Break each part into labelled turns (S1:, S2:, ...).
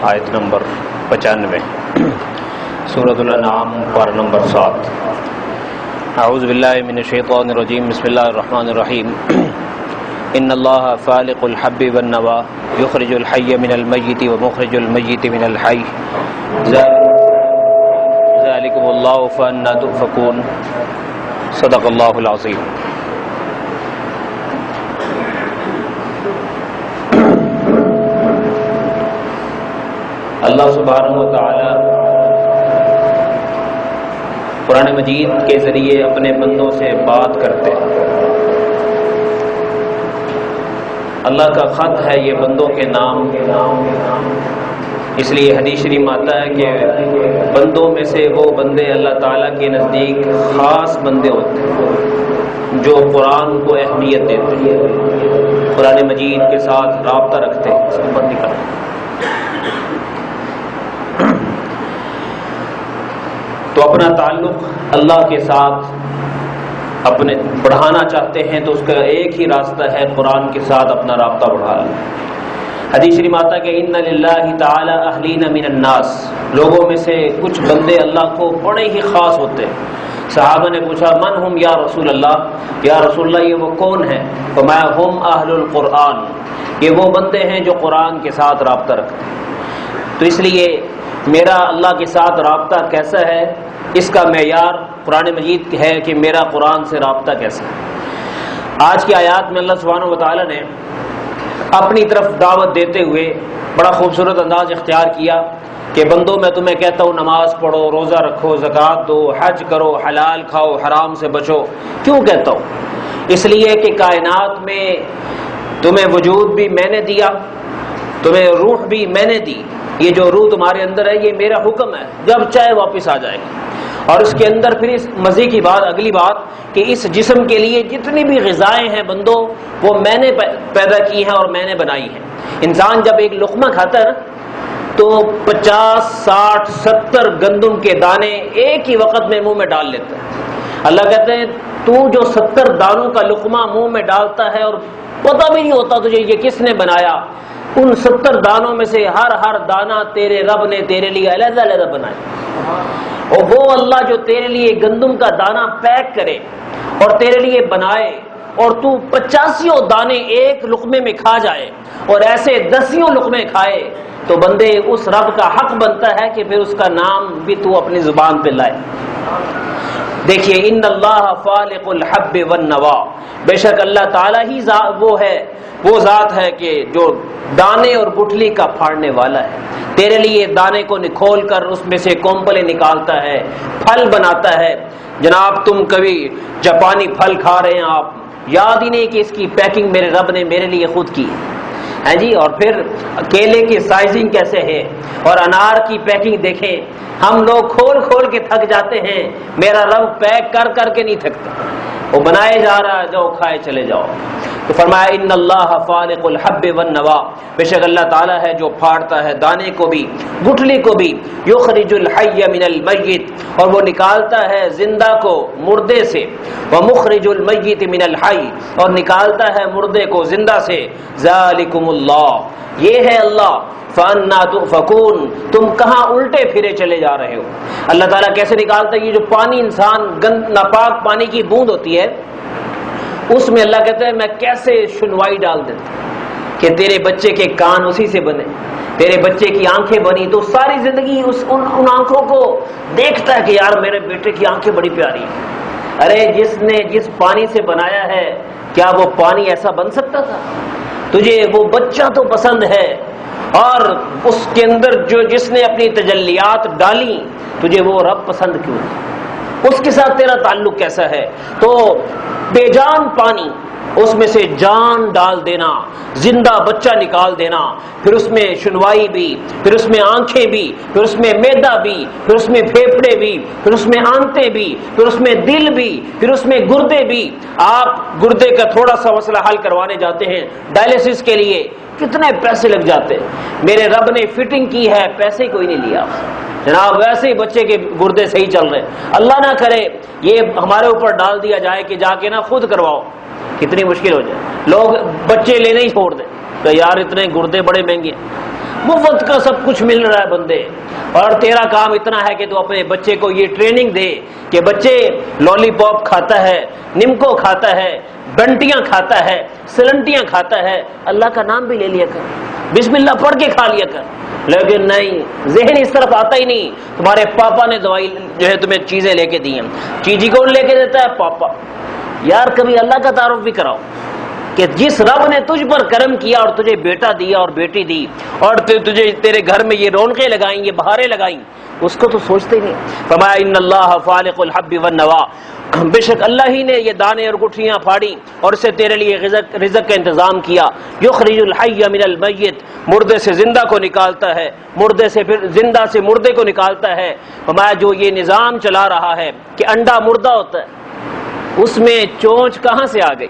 S1: آیت نمبر 95 سورۃ الانعام پارہ نمبر 7۔ اعوذ باللہ من الشیطان الرجیم، بسم اللہ الرحمن الرحیم۔ ان اللہ فالق الحب والنوى یخرج الحی من المیت ومخرج المیت من الحی ذالکم اللہ فانا تؤفکون۔ صدق اللہ العظیم۔ اللہ سبحانہ و تعالی قرآن مجید کے ذریعے اپنے بندوں سے بات کرتے ہیں۔ اللہ کا خط ہے یہ بندوں کے نام، اس لیے حدیث شریف میں آتا ہے کہ بندوں میں سے وہ بندے اللہ تعالیٰ کے نزدیک خاص بندے ہوتے ہیں جو قرآن کو اہمیت دیتے ہیں، قرآن مجید کے ساتھ رابطہ رکھتے ہیں۔ اس کو بند نکالیں۔ تو اپنا تعلق اللہ کے ساتھ اپنے بڑھانا چاہتے ہیں تو اس کا ایک ہی راستہ ہے قرآن کے ساتھ اپنا رابطہ بڑھا لیں۔ حدیث شریف میں آتا ہے کہ ان للہ تعالی اہلین من الناس، لوگوں میں سے کچھ بندے اللہ کو بڑے ہی خاص ہوتے ہیں۔ صحابہ نے پوچھا من ہم یا رسول اللہ، یا رسول اللہ یہ وہ کون ہیں؟ فرمایا ہم اہل القرآن، یہ وہ بندے ہیں جو قرآن کے ساتھ رابطہ رکھتے ہیں۔ تو اس لیے میرا اللہ کے ساتھ رابطہ کیسا ہے، اس کا معیار قرآن مجید ہے کہ میرا قرآن سے رابطہ کیسا ہے۔ آج کی آیات میں اللہ سبحانہ و تعالی نے اپنی طرف دعوت دیتے ہوئے بڑا خوبصورت انداز اختیار کیا کہ بندوں میں تمہیں کہتا ہوں نماز پڑھو، روزہ رکھو، زکوٰۃ دو، حج کرو، حلال کھاؤ، حرام سے بچو۔ کیوں کہتا ہوں؟ اس لیے کہ کائنات میں تمہیں وجود بھی میں نے دیا، تمہیں روح بھی میں نے دی۔ یہ جو روح تمہارے اندر ہے یہ میرا حکم ہے، جب چاہے واپس آ جائے گی۔ اور اس کے اندر پھر اس مزے کی بات، اگلی بات کہ اس جسم کے لیے جتنی بھی غذائیں ہیں بندوں وہ میں نے پیدا کی ہیں اور میں نے بنائی ہیں۔ انسان جب ایک لقمہ کھاتا ہے نا تو 50 60 70 گندم کے دانے ایک ہی وقت میں منہ میں ڈال لیتا ہے۔ اللہ کہتے ہیں تو جو 70 دانوں کا لقمہ منہ میں ڈالتا ہے اور پتہ بھی نہیں ہوتا تجھے یہ کس نے بنایا، ان 70 دانوں میں سے ہر دانہ تیرے رب نے تیرے لیے علیحدہ علیحدہ بنایا۔ اور وہ اللہ جو تیرے لیے گندم کا دانہ پیک کرے اور تیرے لیے بنائے اور تو 85 دانے ایک لقمے میں کھا جائے اور ایسے 10 لقمے کھائے، تو بندے اس رب کا حق بنتا ہے کہ پھر اس کا نام بھی تو اپنی زبان پہ لائے۔ دیکھیے ان اللہ فالق الحب والنوى، بے شک اللہ تعالیٰ ہی وہ ذات ہے کہ جو دانے اور گٹھلی کا پھاڑنے والا ہے۔ تیرے لیے دانے کو نکھول کر اس میں سے کومپلے نکالتا ہے، پھل بناتا ہے۔ جناب تم کبھی جاپانی پھل کھا رہے ہیں، آپ یاد ہی نہیں کہ اس کی پیکنگ میرے رب نے میرے لیے خود کی ہے جی۔ اور پھر کیلے کی سائزنگ کیسے ہے اور انار کی پیکنگ دیکھیں، ہم لوگ کھول کے تھک جاتے ہیں، میرا رب پیک کر کے نہیں تھکتا، وہ بنائے جا رہا ہے، جاؤ کھائے چلے جاؤ۔ تو فرمایا ان اللہ فالق الحب والنوى، بے شک اللہ تعالیٰ ہے جو پھاڑتا ہے دانے کو بھی گٹھلی کو بھی، یخرج الحی من المیت، اور وہ نکالتا ہے زندہ کو مردے سے، ومخرج المیت من الحی، اور نکالتا ہے مردے کو زندہ سے، ذالکم اللہ، یہ ہے اللہ، فَأَنَّا تُؤْفَكُونَ، تم کہاں الٹے پھرے چلے جا رہے ہو۔ اللہ تعالیٰ کیسے نکالتا ہے؟ یہ جو پانی انسان ناپاک پانی کی بوند ہوتی ہے اس میں اللہ کہتا ہے میں کیسے شنوائی ڈال دیتا کہ تیرے بچے کے کان اسی سے بنے، تیرے بچے کی آنکھیں بنی تو ساری زندگی ان آنکھوں کو دیکھتا ہے کہ یار میرے بیٹے کی آنکھیں بڑی پیاری ہیں۔ ارے جس نے جس پانی سے بنایا ہے کیا وہ پانی ایسا بن سکتا تھا؟ تجھے وہ بچہ تو پسند ہے اور اس کے اندر جس نے اپنی تجلیات ڈالی تجھے وہ رب پسند کیوں؟ اس کے ساتھ تیرا تعلق کیسا ہے؟ تو بے جان پانی، اس میں سے جان ڈال دینا، زندہ بچہ نکال دینا، پھر اس میں شنوائی بھی، پھر اس میں آنکھیں بھی، پھر اس میں میدا بھی، پھر اس میں پھیپھڑے بھی، پھر اس میں آنتیں بھی، پھر اس میں دل بھی، پھر اس میں گردے بھی۔ آپ گردے کا تھوڑا سا مسئلہ حل کروانے جاتے ہیں ڈائلیسس کے لیے، کتنے پیسے لگ جاتے ہیں۔ میرے رب نے فٹنگ کی ہے، پیسے کوئی نہیں لیا جناب، ویسے ہی بچے کے گردے صحیح چل رہے ہیں۔ اللہ نہ کرے یہ ہمارے اوپر ڈال دیا جائے کہ جا کے نا خود کرواؤ، کتنی مشکل ہو جائے، لوگ بچے لینے ہی چھوڑ دیں کہ یار اتنے گردے بڑے مہنگے ہیں۔ مفت کا سب کچھ مل رہا ہے بندے، اور تیرا کام اتنا ہے کہ تو اپنے بچے کو یہ ٹریننگ دے کہ بچے لولی پاپ کھاتا ہے، نمکو کھاتا ہے، بنٹیاں کھاتا ہے، سلنٹیاں کھاتا ہے، اللہ کا نام بھی لے لیا کر، بسم اللہ پڑھ کے کھا لیا کر. لیکن نہیں، ذہن اس طرف آتا ہی نہیں. تمہارے پاپا نے دوائی جو ہے تمہیں چیزیں لے کے دی ہیں، چیزیں کون لے کے دیتا ہے؟ پاپا. یار کبھی اللہ کا تعارف بھی کراؤ کہ جس رب نے تجھ پر کرم کیا اور تجھے بیٹا دیا اور بیٹی دی اور تجھے تیرے گھر میں یہ رونقیں لگائیں، یہ بہاریں لگائیں، اس کو تو سوچتے ہی نہیں. فرمایا ان اللہ فالق الحب والنوا، بے شک اللہ ہی نے یہ دانے اور گٹھلیاں پھاڑی اور اسے تیرے لیے رزق کا انتظام کیا. یخرج الحی من المیت، مردے سے زندہ کو نکالتا ہے، مردے سے پھر زندہ سے مردے کو نکالتا ہے. فرمایا جو یہ نظام چلا رہا ہے کہ انڈا مردہ ہوتا ہے، اس میں چونچ کہاں سے آ گئی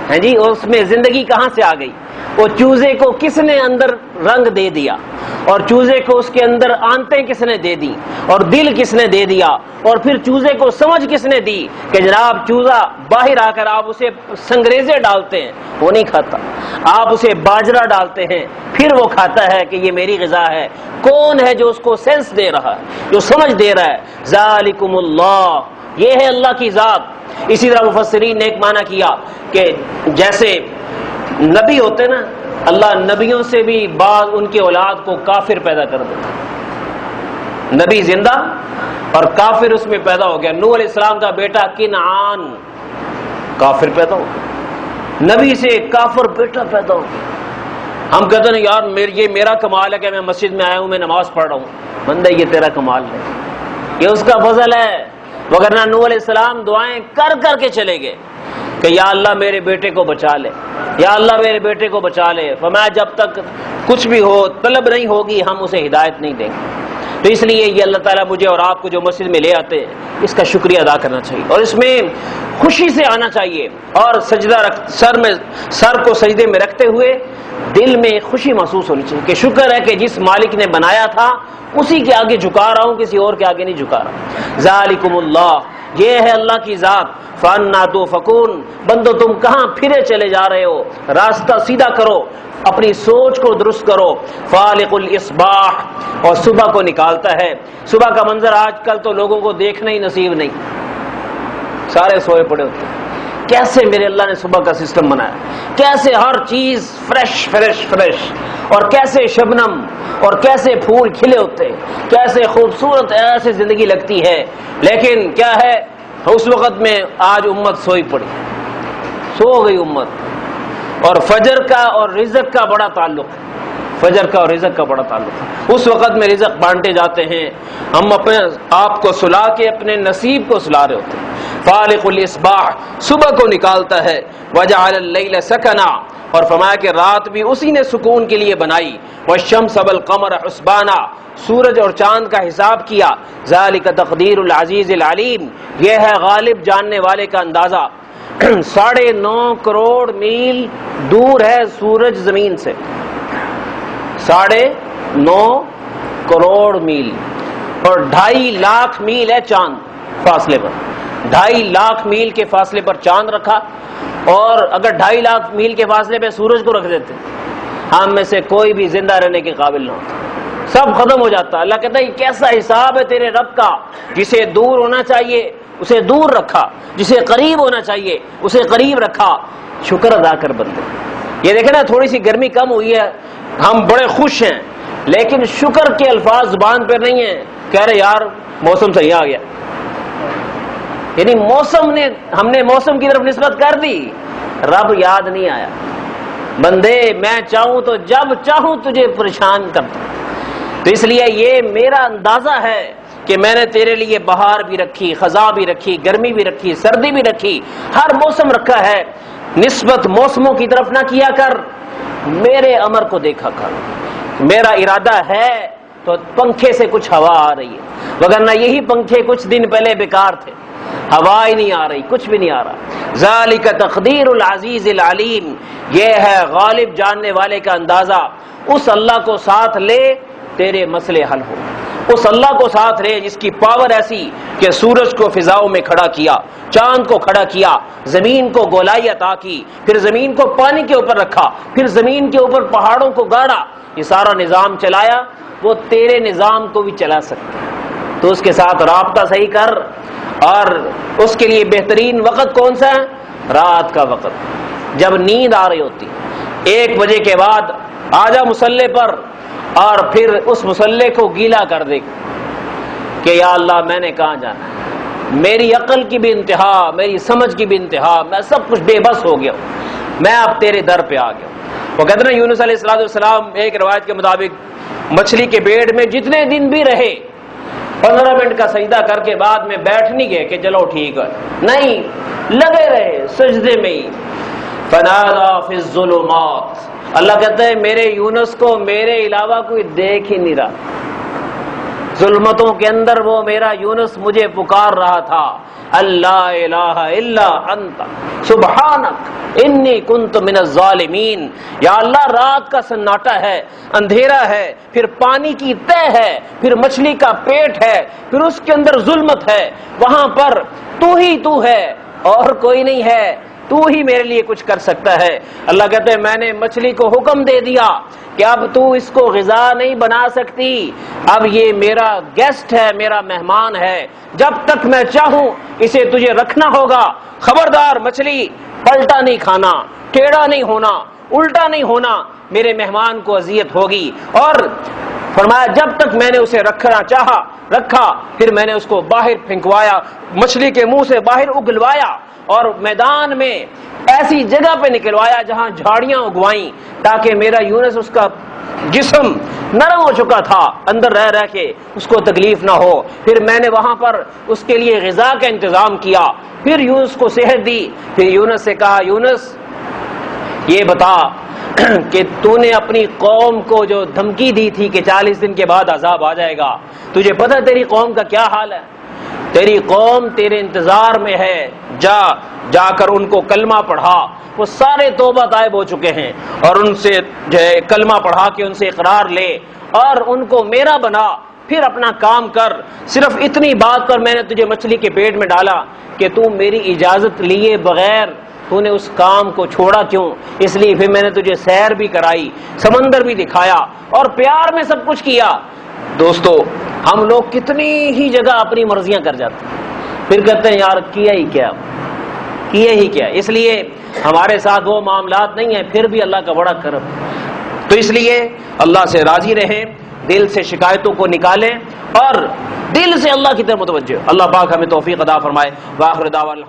S1: ہے جی؟ اس میں زندگی کہاں سے آ گئی؟ وہ چوزے کو کس نے اندر رنگ دے دیا، اور چوزے کو اس کے اندر آنتیں کس نے دے دی، اور دل کس نے دے دیا، اور پھر چوزے کو سمجھ کس نے دی کہ جناب چوزا باہر آ کر آپ اسے سنگریزے ڈالتے ہیں، وہ نہیں کھاتا، آپ اسے باجرہ ڈالتے ہیں پھر وہ کھاتا ہے کہ یہ میری غذا ہے. کون ہے جو اس کو سینس دے رہا ہے، جو سمجھ دے رہا ہے؟ ذالکم اللہ، یہ ہے اللہ کی ذات. اسی طرح مفسرین نے ایک معنی کیا کہ جیسے نبی ہوتے نا، اللہ نبیوں سے بھی بعض ان کے اولاد کو کافر پیدا کر دیتا. نبی زندہ اور کافر اس میں پیدا ہو گیا. نوح علیہ السلام کا بیٹا کنعان کافر پیدا ہو گیا، نبی سے کافر بیٹا پیدا ہو گیا. ہم کہتے ہیں یار یہ میرا کمال ہے کہ میں مسجد میں آیا ہوں، میں نماز پڑھ رہا ہوں. بندہ یہ تیرا کمال ہے، یہ اس کا فضل ہے. وگرنہ نوح علیہ السلام دعائیں کر کر کے چلے گئے کہ یا اللہ میرے بیٹے کو بچا لے، یا اللہ میرے بیٹے کو بچا لے. فرمایا جب تک کچھ بھی ہو طلب نہیں ہوگی ہم اسے ہدایت نہیں دیں گے. تو اس لیے یہ اللہ تعالیٰ مجھے اور آپ کو جو مسجد میں لے آتے ہیں اس کا شکریہ ادا کرنا چاہیے، اور اس میں خوشی سے آنا چاہیے، اور سجدہ سر کو سجدے میں رکھتے ہوئے دل میں خوشی محسوس ہونی چاہیے کہ شکر ہے کہ جس مالک نے بنایا تھا اسی کے آگے جھکا رہا ہوں، کسی اور کے آگے نہیں جھکا رہا. ذالکم اللہ، یہ ہے اللہ کی ذات. فانا توفکون، بندو تم کہاں پھرے چلے جا رہے ہو؟ راستہ سیدھا کرو، اپنی سوچ کو درست کرو. فالق الاصباح، اور صبح کو نکالتا ہے. صبح کا منظر آج کل تو لوگوں کو دیکھنا ہی نصیب نہیں، سارے سوئے پڑے ہوتے ہیں. کیسے میرے اللہ نے صبح کا سسٹم بنایا، کیسے ہر چیز فریش فریش فریش، اور کیسے شبنم اور کیسے پھول کھلے ہوتے، کیسے خوبصورت ایسے زندگی لگتی ہے. لیکن کیا ہے اس وقت میں آج امت سوئی پڑی، سو گئی امت. اور فجر کا اور رزق کا بڑا تعلق ہے، فجر کا اور رزق کا بڑا تعلق ہے. اس وقت میں رزق بانٹے جاتے ہیں، ہم اپنے آپ کو سلا کے اپنے نصیب کو سلا رہے ہوتے ہیں. فالق الاصباح، صبح کو نکالتا ہے. وجعل اللیل سکنا، اور فرمایا کہ رات بھی اسی نے سکون کے لیے بنائی. والشمس والقمر حسبانا، سورج اور چاند کا حساب کیا. ذالک تقدیر العزیز العلیم، یہ ہے غالب جاننے والے کا اندازہ. 9.5 کروڑ میل دور ہے سورج زمین سے، 9.5 کروڑ میل، اور 2.5 لاکھ میل ہے چاند فاصلے پر. 2.5 لاکھ میل کے فاصلے پر چاند رکھا، اور اگر 2.5 لاکھ میل کے فاصلے پہ سورج کو رکھ دیتے ہم میں سے کوئی بھی زندہ رہنے کے قابل نہ ہوتا، سب ختم ہو جاتا. اللہ کہتا ہے یہ کیسا حساب ہے تیرے رب کا، جسے دور ہونا چاہیے اسے دور رکھا، جسے قریب ہونا چاہیے اسے قریب رکھا. شکر ادا کر بندے. یہ دیکھیں نا تھوڑی سی گرمی کم ہوئی ہے، ہم بڑے خوش ہیں، لیکن شکر کے الفاظ زبان پر نہیں ہیں. کہہ رہے یار موسم صحیح آ گیا، یعنی ہم نے موسم کی طرف نسبت کر دی، رب یاد نہیں آیا. بندے میں چاہوں تو جب چاہوں تجھے پریشان کرتا. تو اس لیے یہ میرا اندازہ ہے کہ میں نے تیرے لیے بہار بھی رکھی، خزاں بھی رکھی، گرمی بھی رکھی، سردی بھی رکھی، ہر موسم رکھا ہے. نسبت موسموں کی طرف نہ کیا کر، میرے امر کو دیکھا کر. میرا ارادہ ہے تو پنکھے سے کچھ ہوا آ رہی ہے، وگرنہ یہی پنکھے کچھ دن پہلے بیکار تھے، ہوا ہی نہیں آ رہی، کچھ بھی نہیں آ رہا. ذالک تقدیر العزیز العلیم، یہ ہے غالب جاننے والے کا اندازہ. اس اللہ کو ساتھ لے تیرے مسئلے حل ہو، اس اللہ کو ساتھ لے جس کی پاور ایسی کہ سورج کو فضاؤں میں کھڑا کیا، چاند کو کھڑا کیا، زمین کو گولائی عطا کی، پھر زمین کو پانی کے اوپر رکھا، پھر زمین کے اوپر پہاڑوں کو گاڑا، یہ سارا نظام چلایا، وہ تیرے نظام کو بھی چلا سکتا ہے۔ تو اس کے ساتھ رابطہ صحیح کر، اور اس کے لیے بہترین وقت کون سا ہے؟ رات کا وقت، جب نیند آ رہی ہوتی، 1 بجے کے بعد آ جا مصلی پر، اور پھر اس مصلی کو گیلا کر دے کہ یا اللہ میں نے کہاں جانا ہے، میری عقل کی بھی انتہا، میری سمجھ کی بھی انتہا، میں سب کچھ بے بس ہو گیا ہوں، میں اب تیرے در پہ آ گیا ہوں۔ وہ کہتے ہیں یونس علیہ السلام ایک روایت کے مطابق مچھلی کے پیٹ میں جتنے دن بھی رہے، 15 منٹ کا سجدہ کر کے بعد میں بیٹھ نہیں گئے کہ چلو ٹھیک ہے، نہیں، لگے رہے سجدے میں ہی۔ فنادا فی الظلمات، اللہ کہتا ہے میرے یونس کو میرے علاوہ کوئی دیکھ ہی نہیں رہا، ظلمتوں کے اندر وہ میرا یونس مجھے پکار رہا تھا، اللہ الہ الا انت سبحانک انی کنت من الظالمین۔ یا اللہ رات کا سناٹا ہے، اندھیرا ہے، پھر پانی کی تہ ہے، پھر مچھلی کا پیٹ ہے، پھر اس کے اندر ظلمت ہے، وہاں پر تو ہے اور کوئی نہیں ہے، تو ہی میرے لیے کچھ کر سکتا ہے۔ اللہ کہتے ہیں میں نے مچھلی کو حکم دے دیا کہ اب تو اس کو غذا نہیں بنا سکتی، اب یہ میرا گیسٹ ہے، میرا مہمان ہے، جب تک میں چاہوں اسے تجھے رکھنا ہوگا، خبردار مچھلی پلٹا نہیں کھانا، ٹیڑھا نہیں ہونا، الٹا نہیں ہونا، میرے مہمان کو اذیت ہوگی۔ اور فرمایا جب تک میں نے اسے رکھنا چاہا رکھا، پھر میں نے اس کو باہر پھینکوایا، مچھلی کے منہ سے باہر اگلوایا، اور میدان میں ایسی جگہ پہ نکلوایا جہاں جھاڑیاں اگوائیں، تاکہ میرا یونس، اس کا جسم نرم ہو چکا تھا اندر رہ رہ کے، اس کو تکلیف نہ ہو۔ پھر میں نے وہاں پر اس کے لیے غذا کا انتظام کیا، پھر یونس کو صحت دی۔ پھر یونس سے کہا یونس یہ بتا کہ تو نے اپنی قوم کو جو دھمکی دی تھی کہ 40 دن کے بعد عذاب آ جائے گا، تجھے پتہ تیری قوم کا کیا حال ہے؟ تیری قوم تیرے انتظار میں ہے، جا کر ان کو کلمہ پڑھا، وہ سارے توبہ طائب ہو چکے ہیں، اور ان سے جو ہے کلمہ پڑھا کے ان سے اقرار لے اور ان کو میرا بنا، پھر اپنا کام کر۔ صرف اتنی بات پر میں نے تجھے مچھلی کے پیٹ میں ڈالا کہ تو میری اجازت لیے بغیر تو نے اس کام کو چھوڑا کیوں؟ اس لیے پھر میں نے تجھے سیر بھی کرائی، سمندر بھی دکھایا، اور پیار میں سب کچھ کیا۔ دوستو ہم لوگ کتنی ہی جگہ اپنی مرضیاں کر جاتے ہیں، پھر کہتے ہیں یار کیا ہی کیا۔ اس لیے ہمارے ساتھ وہ معاملات نہیں ہیں، پھر بھی اللہ کا بڑا کرم۔ تو اس لیے اللہ سے راضی رہیں، دل سے شکایتوں کو نکالیں، اور دل سے اللہ کی طرف متوجہ۔ اللہ پاک ہمیں توفیق عطا فرمائے۔ وآخر دعوانا